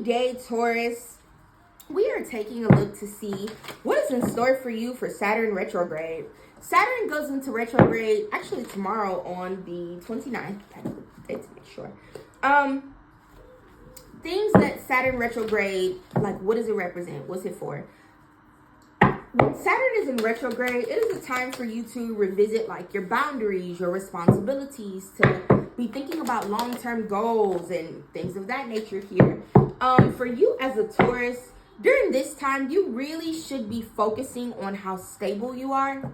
today, Taurus, we are taking a look to see what is in store for you for Saturn retrograde. Saturn goes into retrograde actually tomorrow on the 29th. I have to make sure. Things that Saturn retrograde, like what does it represent? What's it for? When Saturn is in retrograde, it is a time for you to revisit like your boundaries, your responsibilities, to be thinking about long-term goals and things of that nature here. For you as a Taurus, during this time, you really should be focusing on how stable you are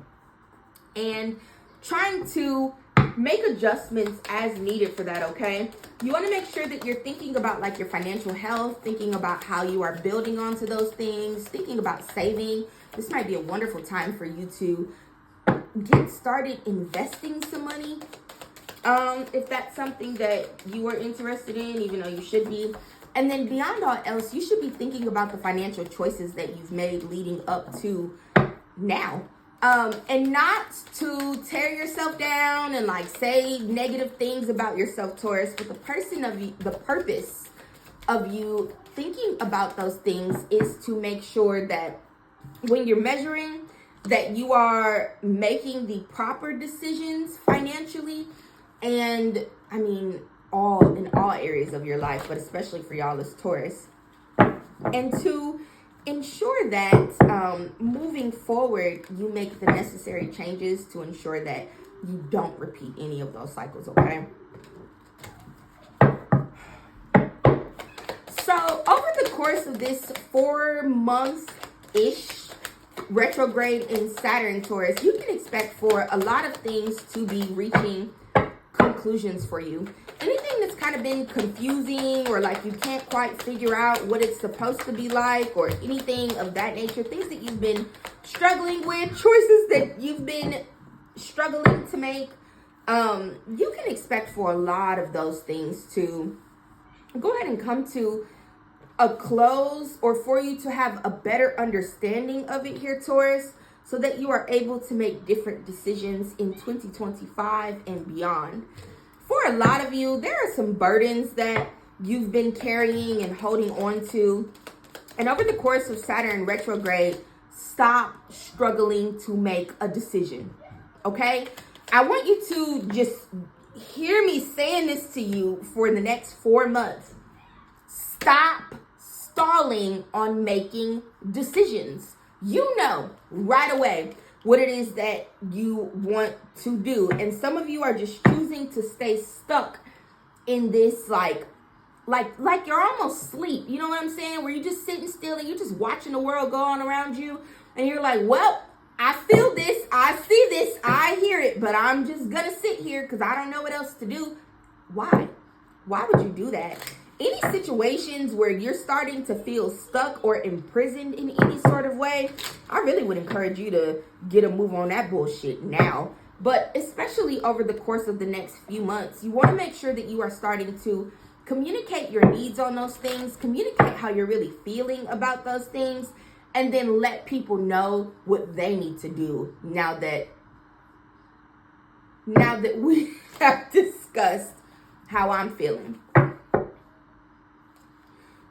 and trying to make adjustments as needed for that, okay? You want to make sure that you're thinking about like your financial health, thinking about how you are building onto those things, thinking about saving. This might be a wonderful time for you to get started investing some money. If that's something that you are interested in, even though you should be. And then beyond all else, you should be thinking about the financial choices that you've made leading up to now. And not to tear yourself down and like say negative things about yourself, Taurus, but the purpose of you thinking about those things is to make sure that when you're measuring, that you are making the proper decisions financially, and I mean in all areas of your life, but especially for y'all as Taurus, and to ensure that moving forward, you make the necessary changes to ensure that you don't repeat any of those cycles, okay? So over the course of this 4-month-ish retrograde in Saturn, Taurus, you can expect for a lot of things to be reaching conclusions for you. Anything that's kind of been confusing or like you can't quite figure out what it's supposed to be like or anything of that nature, things that you've been struggling with, choices that you've been struggling to make, you can expect for a lot of those things to go ahead and come to a close, or for you to have a better understanding of it here, Taurus, so that you are able to make different decisions in 2025 and beyond. For a lot of you, there are some burdens that you've been carrying and holding on to. And over the course of Saturn retrograde, stop struggling to make a decision, okay? I want you to just hear me saying this to you for the next 4 months. Stop stalling on making decisions. You know right away what it is that you want to do. And some of you are just choosing to stay stuck in this like you're almost asleep. You know what I'm saying? Where you're just sitting still and you're just watching the world go on around you. And you're like, well, I feel this, I see this, I hear it, but I'm just gonna sit here because I don't know what else to do. Why? Why would you do that? Any situations where you're starting to feel stuck or imprisoned in any sort of way, I really would encourage you to get a move on that bullshit now. But especially over the course of the next few months, you want to make sure that you are starting to communicate your needs on those things, communicate how you're really feeling about those things, and then let people know what they need to do now that we have discussed how I'm feeling.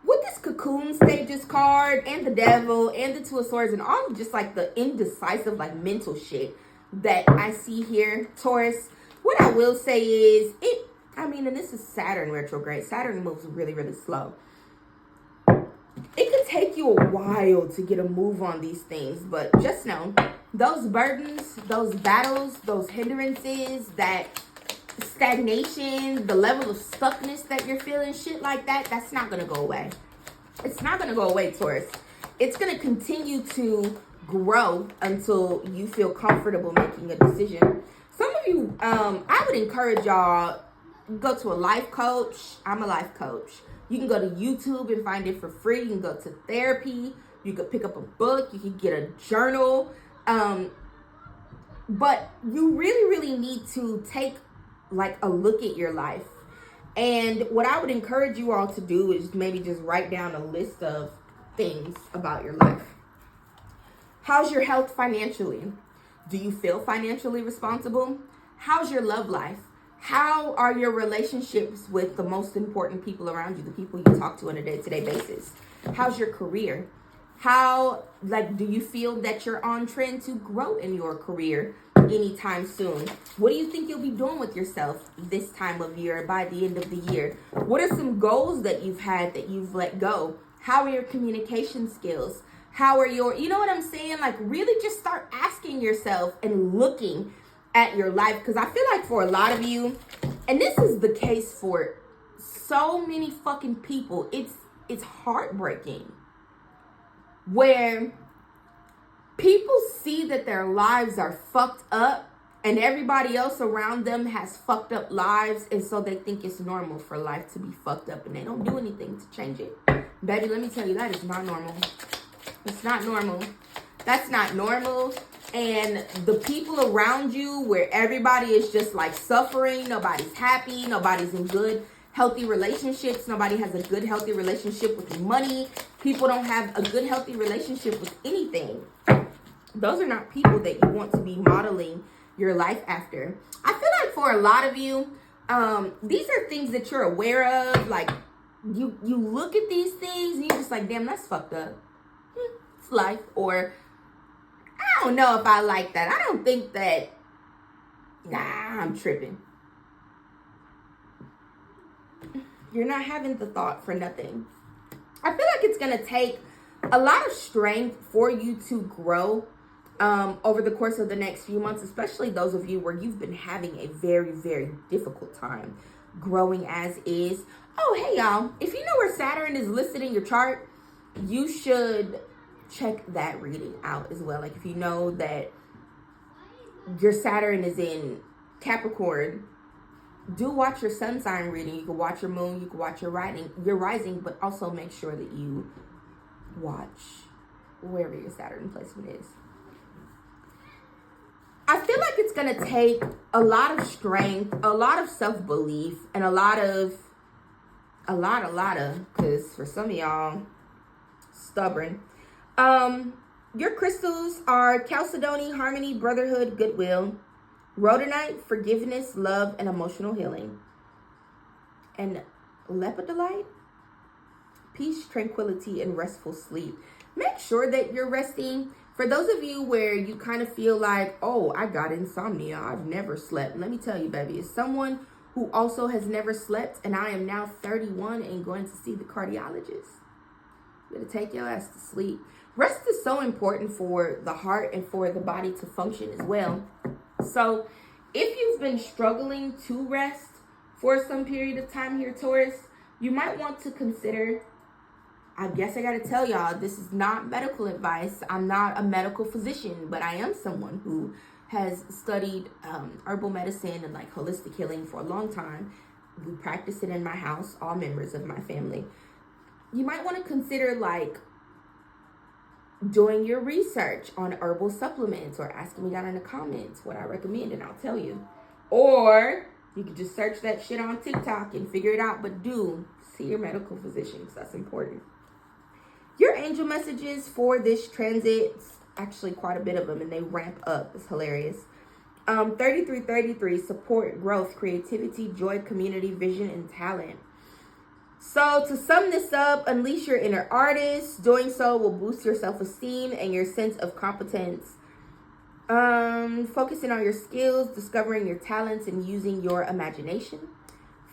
With this Cocoon Stages card and the Devil and the Two of Swords and all of just like the indecisive like mental shit that I see here, Taurus, what I will say is and this is Saturn retrograde. Saturn moves really, really slow. It could take you a while to get a move on these things, but just know those burdens, those battles, those hindrances, that stagnation, the level of stuckness that you're feeling, shit like that, that's not going to go away. It's not going to go away, Taurus. It's going to continue to grow until you feel comfortable making a decision. Some of you, I would encourage y'all, go to a life coach. I'm a life coach. You can go to YouTube and find it for free. You can go to therapy. You could pick up a book. You could get a journal. But you really, really need to take like a look at your life. And what I would encourage you all to do is maybe just write down a list of things about your life. How's your health financially? Do you feel financially responsible? How's your love life? How are your relationships with the most important people around you, the people you talk to on a day-to-day basis? How's your career? How, do you feel that you're on trend to grow in your career anytime soon? What do you think you'll be doing with yourself this time of year, by the end of the year? What are some goals that you've had that you've let go? How are your communication skills? How are your, you know what I'm saying? Really just start asking yourself and looking at your life. Because I feel like for a lot of you, and this is the case for so many fucking people, it's heartbreaking. Where people see that their lives are fucked up and everybody else around them has fucked up lives, and so they think it's normal for life to be fucked up and they don't do anything to change it. Baby, let me tell you, that is not normal. It's not normal. That's not normal. And the people around you where everybody is just suffering, nobody's happy, nobody's in good healthy relationships, nobody has a good healthy relationship with money, people don't have a good healthy relationship with anything. Those are not people that you want to be modeling your life after. I feel like for a lot of you, these are things that you're aware of. You look at these things and you're just damn, that's fucked up. It's life. Or I don't know if I like that. I don't think that. Nah, I'm tripping. You're not having the thought for nothing. I feel like it's going to take a lot of strength for you to grow over the course of the next few months, especially those of you where you've been having a very, very difficult time growing as is. Oh, hey, y'all. If you know where Saturn is listed in your chart, you should check that reading out as well. If you know that your Saturn is in Capricorn, do watch your sun sign reading. You can watch your moon, you can watch your rising, but also make sure that you watch wherever your Saturn placement is. I feel like it's going to take a lot of strength, a lot of self-belief, and a lot of, because for some of y'all, stubborn. Your crystals are chalcedony, harmony, brotherhood, goodwill, rhodonite, forgiveness, love, and emotional healing. And lepidolite, peace, tranquility, and restful sleep. Make sure that you're resting. For those of you where you kind of feel like, oh, I got insomnia, I've never slept. Let me tell you, baby, as someone who also has never slept, and I am now 31 and going to see the cardiologist, I'm going to take your ass to sleep. Rest is so important for the heart and for the body to function as well. So if you've been struggling to rest for some period of time here, Taurus, you might want to consider, I guess I got to tell y'all, this is not medical advice. I'm not a medical physician, but I am someone who has studied herbal medicine and holistic healing for a long time. We practice it in my house, all members of my family. You might want to consider doing your research on herbal supplements, or asking me down in the comments what I recommend and I'll tell you. Or you could just search that shit on TikTok and figure it out, but do see your medical physician because that's important. Your angel messages for this transit, actually quite a bit of them, and they ramp up. It's hilarious. 3333, support, growth, creativity, joy, community, vision, and talent. So to sum this up, unleash your inner artist. Doing so will boost your self-esteem and your sense of competence. Focusing on your skills, discovering your talents, and using your imagination.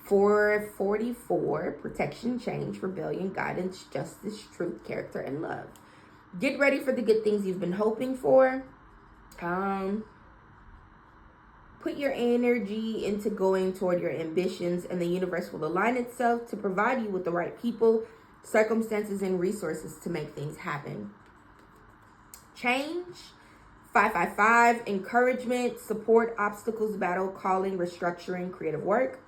444, protection, change, rebellion, guidance, justice, truth, character, and love. Get ready for the good things you've been hoping for. Put your energy into going toward your ambitions, and the universe will align itself to provide you with the right people, circumstances, and resources to make things happen. Change, 555, encouragement, support, obstacles, battle, calling, restructuring, creative work.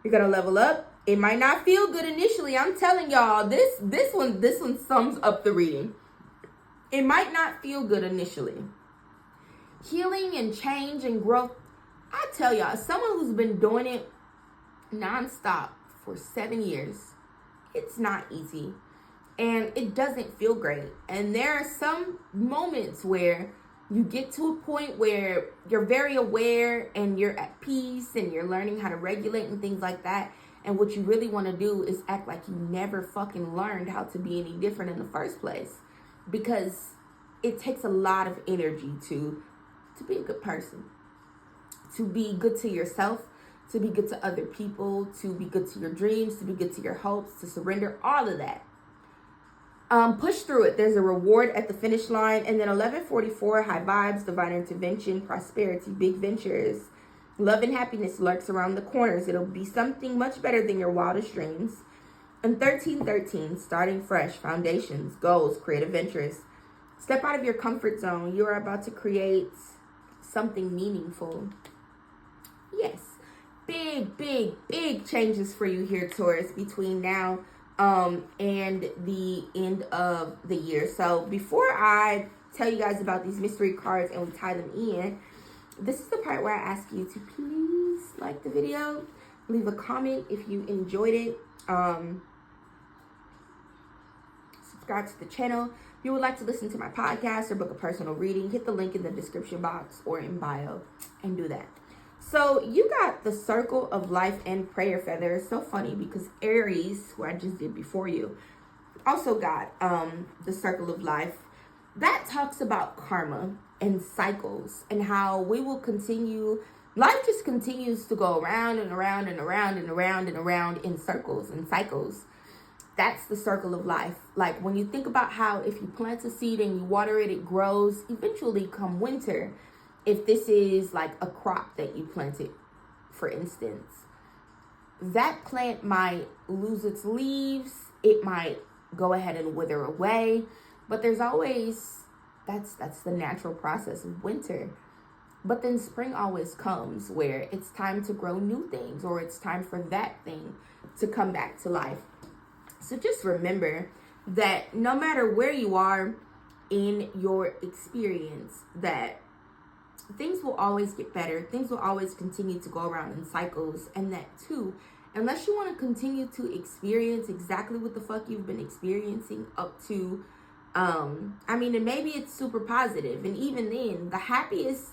You're going to level up. It might not feel good initially. I'm telling y'all, this one sums up the reading. It might not feel good initially. Healing and change and growth. I tell y'all, as someone who's been doing it nonstop for 7 years, it's not easy. And it doesn't feel great. And there are some moments where you get to a point where you're very aware and you're at peace and you're learning how to regulate and things like that. And what you really want to do is act like you never fucking learned how to be any different in the first place. Because it takes a lot of energy to be a good person, to be good to yourself, to be good to other people, to be good to your dreams, to be good to your hopes, to surrender, all of that. Push through it. There's a reward at the finish line. And then 1144, high vibes, divine intervention, prosperity, big ventures. Love and happiness lurks around the corners. It'll be something much better than your wildest dreams. And 1313, starting fresh, foundations, goals, creative ventures. Step out of your comfort zone. You are about to create something meaningful. Yes. Big changes for you here, Taurus, between now and the end of the year. So before I tell you guys about these mystery cards and we tie them in, this is the part where I ask you to please like the video, leave a comment if you enjoyed it, subscribe to the channel. If you would like to listen to my podcast or book a personal reading, hit the link in the description box or in bio and do that. So you got the Circle of Life and Prayer Feather. It's so funny because Aries, who I just did before you, also got the Circle of Life. That talks about karma and cycles and how we will continue. Life just continues to go around and around and around and around and around in circles and cycles. That's the circle of life. Like when you think about how if you plant a seed and you water it, it grows. Eventually come winter, if this is like a crop that you planted, for instance, that plant might lose its leaves. It might go ahead and wither away. But there's always, that's the natural process of winter. But then spring always comes where it's time to grow new things, or it's time for that thing to come back to life. So just remember that no matter where you are in your experience, that things will always get better. Things will always continue to go around in cycles. And that too, unless you want to continue to experience exactly what the fuck you've been experiencing up to, and maybe it's super positive. And even then, the happiest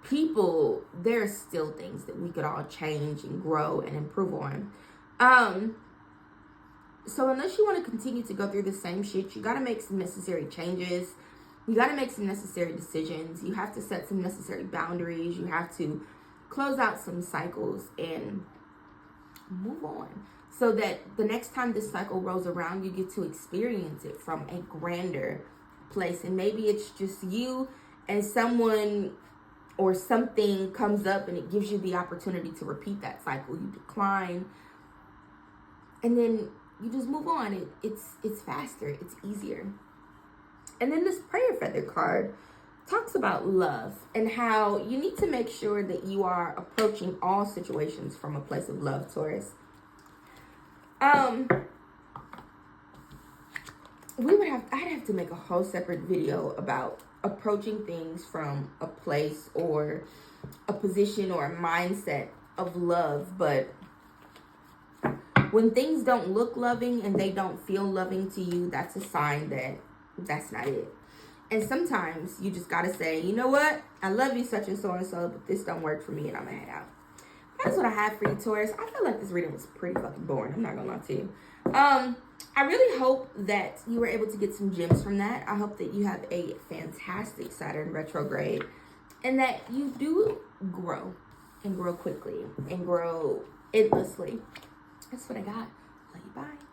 people, there's still things that we could all change and grow and improve on. So unless you want to continue to go through the same shit, you got to make some necessary changes. You got to make some necessary decisions. You have to set some necessary boundaries. You have to close out some cycles and move on, so that the next time this cycle rolls around, you get to experience it from a grander place. And maybe it's just you and someone or something comes up and it gives you the opportunity to repeat that cycle. You decline and then you just move on. It's faster. It's easier. And then this prayer feather card talks about love and how you need to make sure that you are approaching all situations from a place of love, Taurus. I'd have to make a whole separate video about approaching things from a place or a position or a mindset of love. But when things don't look loving and they don't feel loving to you, that's a sign that that's not it. And sometimes you just gotta say, you know what? I love you such and so, but this don't work for me and I'm gonna head out. That's what I have for you, Taurus. I feel like this reading was pretty fucking boring. I'm not gonna lie to you. I really hope that you were able to get some gems from that. I hope that you have a fantastic Saturn retrograde and that you do grow and grow quickly and grow endlessly. That's what I got. Love you. Bye.